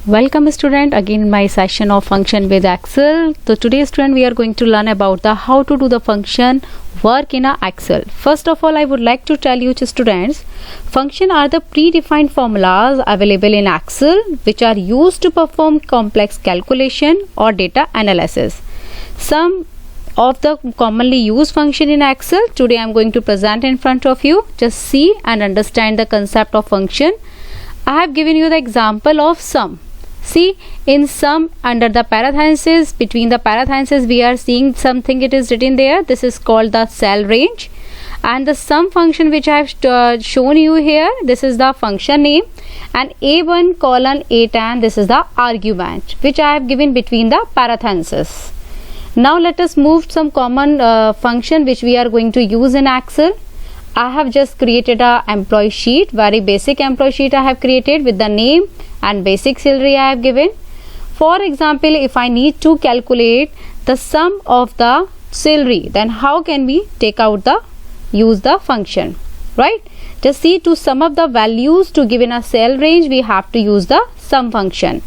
Welcome student again in my session of function with Excel. So today student we are going to learn about the how to do the function work in a Excel. First of all I would like to tell you to students, function are the predefined formulas available in Excel which are used to perform complex calculation or data analysis. Some of the commonly used function in Excel today I am going to present in front of you. Just see and understand the concept of function. I have given you the example of sum. See, in sum under the parenthesis, between the parenthesis we are seeing something, it is written there. This is called the cell range, and the sum function which I have shown you here, this is the function name, and a1 colon a10, this is the argument which I have given between the parenthesis. Now let us move some common function which we are going to use in Excel. I have just created a employee sheet, very basic employee sheet I have created with the name and basic salary I have given. For example, if I need to calculate the sum of the salary, then how can we use the function, right? Just see, to sum up the values to given a cell range, we have to use the sum function.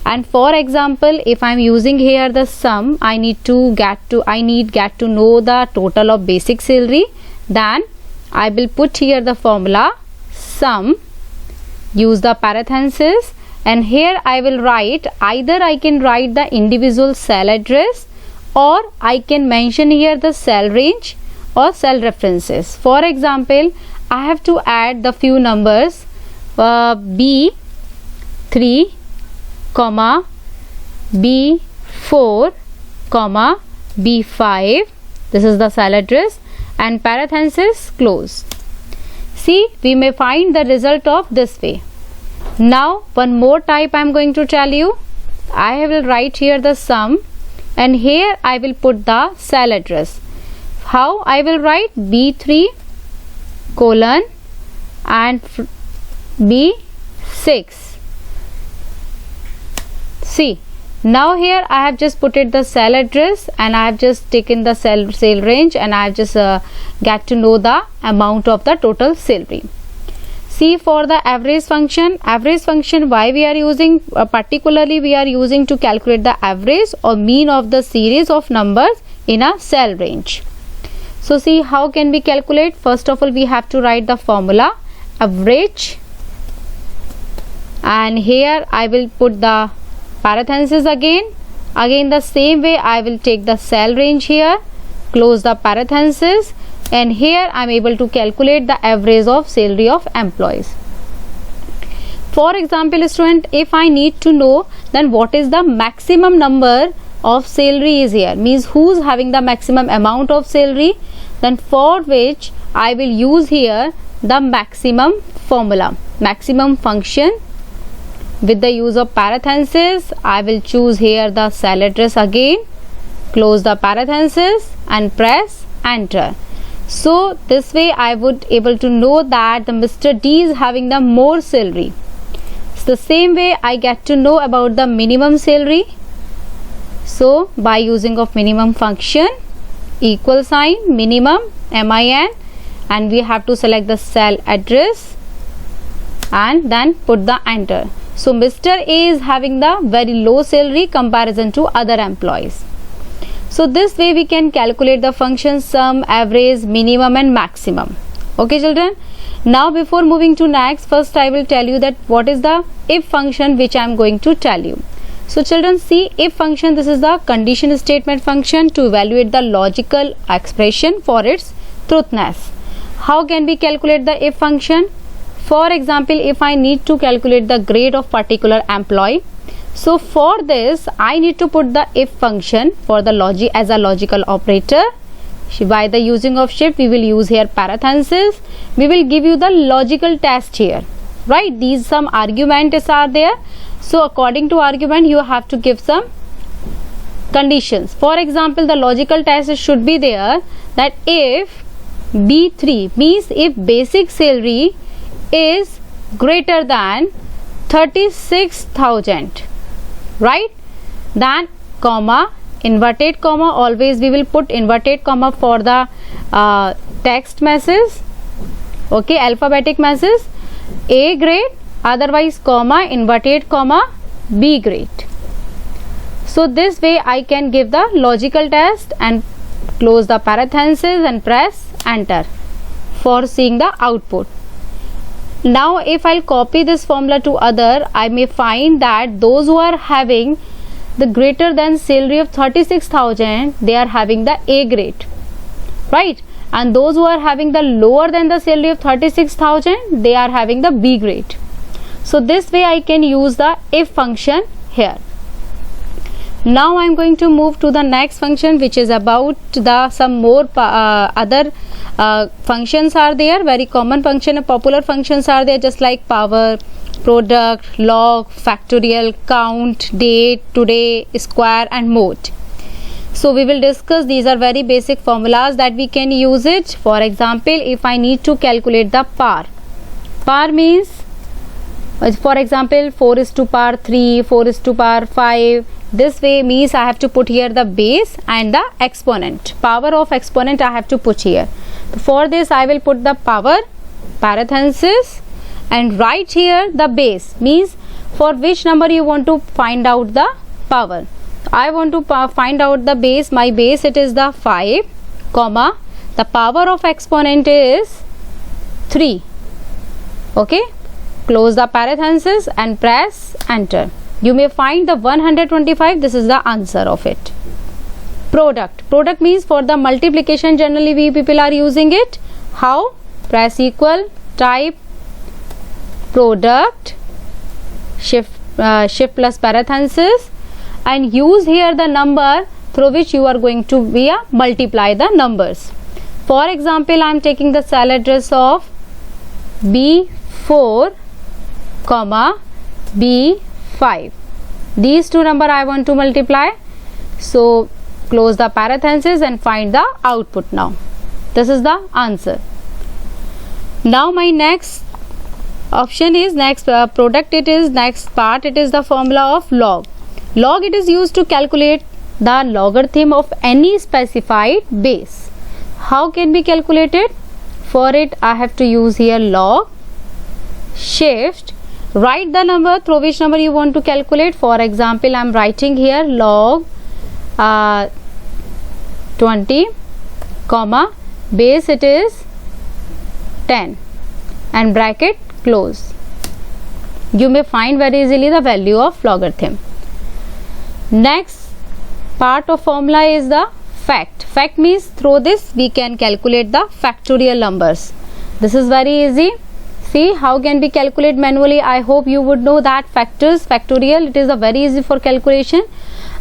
And for example, if I am using here the sum, I need get to know the total of basic salary, then I will put here the formula sum, use the parenthesis, and here I will write, either I can write the individual cell address or I can mention here the cell range or cell references. For example, I have to add the few numbers B3, B4, B5, this is the cell address, and parenthesis close. See, we may find the result of this way. Now one more type I am going to tell you. I will write here the sum, and here I will put the cell address. How I will write? B3 colon and B6. See, now here I have just put it the cell address, and I have just taken the cell range, and I have just get to know the amount of the total salary. See, for the average function why we are using, particularly we are using to calculate the average or mean of the series of numbers in a cell range. So see, how can we calculate? First of all, we have to write the formula average, and here I will put the parenthesis again the same way I will take the cell range here, close the parenthesis, and here I am able to calculate the average of salary of employees. For example, student, if I need to know then what is the maximum number of salary is here, means who's having the maximum amount of salary, then for which I will use here the maximum formula, maximum function. With the use of parenthesis, I will choose here the cell address again, close the parenthesis and press enter. So this way I would able to know that the Mr. D is having the more salary. It's the same way I get to know about the minimum salary. So by using of minimum function, equal sign minimum min, and we have to select the cell address and then put the enter. So Mr. A is having the very low salary comparison to other employees. So this way we can calculate the function sum, average, minimum and maximum. Okay children. Now before moving to next, first I will tell you that what is the if function which I am going to tell you. So children, see, if function, this is the condition statement function to evaluate the logical expression for its truthness. How can we calculate the if function? For example, if I need to calculate the grade of particular employee, so for this I need to put the if function for the logic as a logical operator. By the using of shift, we will use here parenthesis. We will give you the logical test here, right? These some arguments are there. So according to argument, you have to give some conditions. For example, the logical test should be there that if B3 means if basic salary is greater than 36,000, right? Then comma, inverted comma, always we will put inverted comma for the text message, okay, alphabetic message, A grade, otherwise comma, inverted comma, B grade. So this way I can give the logical test and close the parenthesis and press enter for seeing the output. Now if I'll copy this formula to other, I may find that those who are having the greater than salary of 36,000, they are having the A grade, right? And those who are having the lower than the salary of 36,000, they are having the B grade. So this way I can use the if function here. Now I am going to move to the next function, which is about the some more other functions are there. Very common function and popular functions are there, just like power, product, log, factorial, count, date, today, square and mode. So we will discuss. These are very basic formulas that we can use it. For example, if I need to calculate the power means, for example, 4 is to power 3, 4 is to power 5. This way means I have to put here the base and the exponent. Power of exponent I have to put here. For this I will put the power parenthesis and write here the base, means for which number you want to find out the power. I want to find out the base. My base, it is the 5, comma, the power of exponent is 3. Okay, close the parenthesis and press enter. You may find the 125. This is the answer of it. Product means for the multiplication, generally we people are using it. How? Press equal, type product, shift plus parenthesis, and use here the number through which you are going to multiply the numbers. For example, I am taking the cell address of B4, comma B5. These two number I want to multiply. So close the parenthesis and find the output now. This is the answer. Now my next option is product. It is next part. It is the formula of log. Log, it is used to calculate the logarithm of any specified base. How can be calculated? For it I have to use here log, shift, write the number through which number you want to calculate. For example, I am writing here log 20, comma, base it is 10 and bracket close. You may find very easily the value of logarithm. Next part of formula is the fact. Fact means through this we can calculate the factorial numbers. This is very easy. See how can we calculate manually. I hope you would know that factorial, it is a very easy for calculation.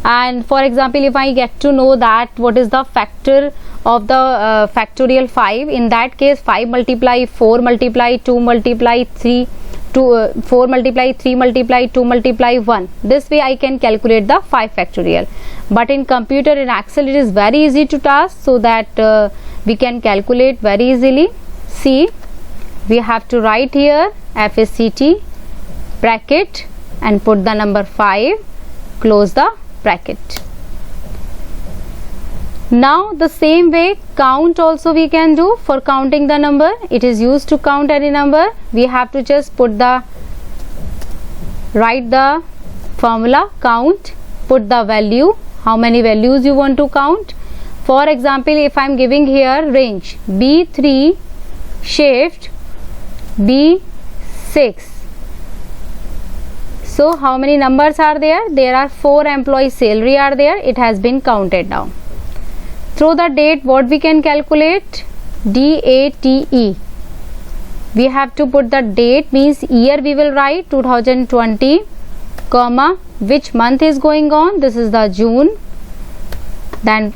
And for example, if I get to know that what is the factor of the factorial 5, in that case 5 multiply 4 multiply 2 multiply 3 4 multiply 3 multiply 2 multiply 1. This way I can calculate the 5 factorial. But in computer, in Excel, it is very easy to task, so that we can calculate very easily. See, we have to write here FACT bracket and put the number 5, close the bracket. Now the same way count also we can do. For counting the number, it is used to count any number. We have to just write the formula count, put the value, how many values you want to count. For example, if I am giving here range B3 shift B6. So how many numbers are there? There are 4 employee salary are there. It has been counted now. Through the date, what we can calculate? DATE. We have to put the date, means year we will write 2020, comma, which month is going on? This is the June. Then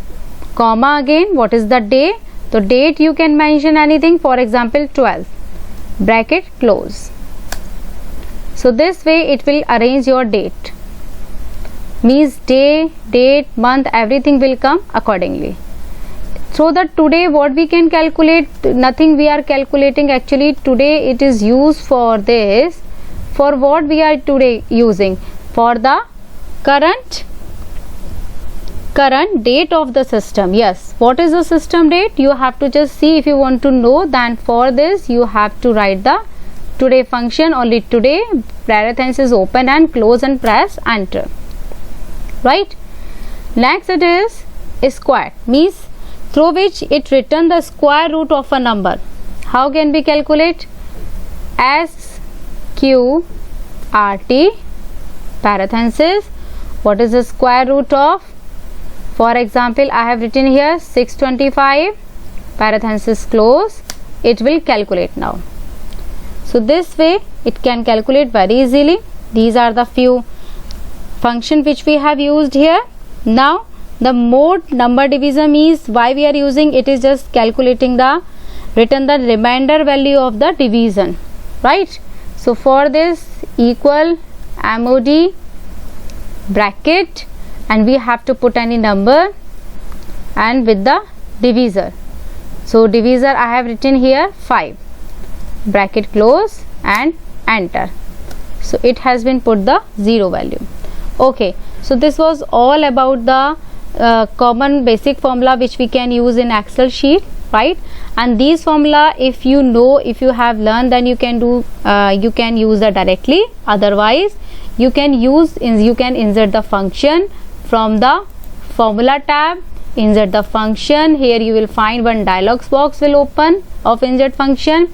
comma again, what is the day? So date you can mention anything, for example 12, bracket close. So this way it will arrange your date, means day, date, month, everything will come accordingly. So that today what we can calculate, nothing we are calculating actually. Today it is used for this. For what we are today using? For the current date of the system. Yes, what is the system date? You have to just see. If you want to know, then for this you have to write the today function, only today, parenthesis open and close and press enter, right? Next it is square, means through which it return the square root of a number. How can we calculate? SQRT parenthesis, what is the square root of? For example, I have written here 625 parenthesis close. It will calculate now. So this way it can calculate very easily. These are the few function which we have used here. Now the mode number division is why we are using it, is just calculating the return the remainder value of the division, right? So for this equal mod bracket, and we have to put any number and with the divisor. So divisor I have written here 5, bracket close and enter. So it has been put the 0 value. Okay, so this was all about the common basic formula which we can use in Excel sheet, right? And these formula, if you know, if you have learned, then you can do you can use that directly. Otherwise you can insert the function from the formula tab. Insert the function. Here you will find one dialog box will open of insert function.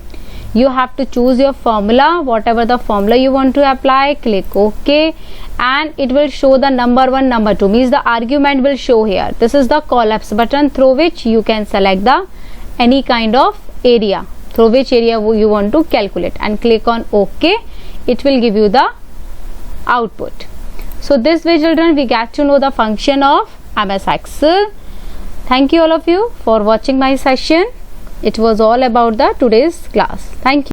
You have to choose your formula, whatever the formula you want to apply. Click OK, and it will show the number 1, number 2, means the argument will show here. This is the collapse button through which you can select the any kind of area, through which area you want to calculate, and click on OK. It will give you the output. So this way, children, we get to know the function of MS Excel. Thank you all of you for watching my session. It was all about the today's class. Thank you.